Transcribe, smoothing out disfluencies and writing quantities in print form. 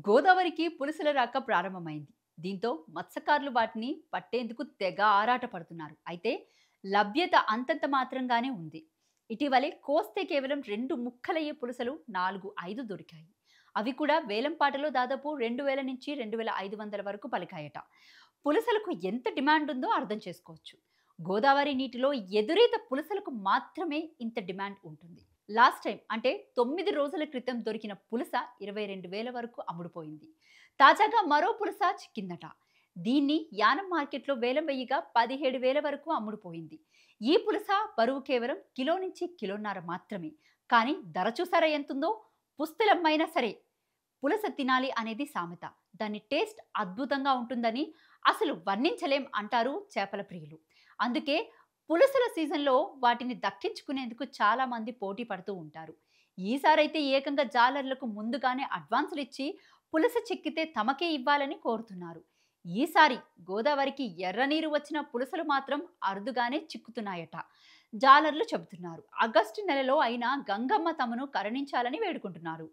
గోదావరికి పులుసుల రాక ప్రారంభమైంది. దీంతో మత్స్యకారులు వాటిని పట్టేందుకు తెగ ఆరాట పడుతున్నారు. అయితే లభ్యత అంతంత మాత్రంగానే ఉంది. ఇటీవలే కోస్తే కేవలం 2 ముక్కలయ్యే పులసలు 4, 5 దొరికాయి. అవి కూడా వేలంపాటలో దాదాపు 2000 నుంచి 2500 వరకు పలికాయట. పులసలకు ఎంత డిమాండ్ ఉందో అర్థం చేసుకోవచ్చు. గోదావరి నీటిలో ఎదురీత పులసలకు మాత్రమే ఇంత డిమాండ్ ఉంటుంది. లాస్ట్ టైం అంటే 9 రోజుల క్రితం దొరికిన పులస 22,000 వరకు అమ్ముడుపోయింది. తాజాగా మరో పులస చిక్కిందట. దీన్ని యానం మార్కెట్లో వేలం వెయ్యిగా 17,000 వరకు అమ్ముడుపోయింది. ఈ పులస బరువు కేవలం కిలో నుంచి కిలోన్నర మాత్రమే. కానీ ధర చూసారా ఎంతుందో? పుస్తెలమ్మైనా సరే పులస తినాలి అనేది సామెత. దాని టేస్ట్ అద్భుతంగా ఉంటుందని అసలు వర్ణించలేం అంటారు చేపల ప్రియులు. అందుకే పులసల సీజన్లో వాటిని దక్కించుకునేందుకు చాలా మంది పోటీ పడుతూ ఉంటారు. ఈసారైతే ఏకంగా జాలర్లకు ముందుగానే అడ్వాన్సులు ఇచ్చి పులస చిక్కితే తమకే ఇవ్వాలని కోరుతున్నారు. ఈసారి గోదావరికి ఎర్రనీరు వచ్చిన పులసలు మాత్రం అరుదుగానే చిక్కుతున్నాయట. జాలర్లు చెబుతున్నారు. ఆగస్టు నెలలో అయినా గంగమ్మ తమను కరుణించాలని వేడుకుంటున్నారు.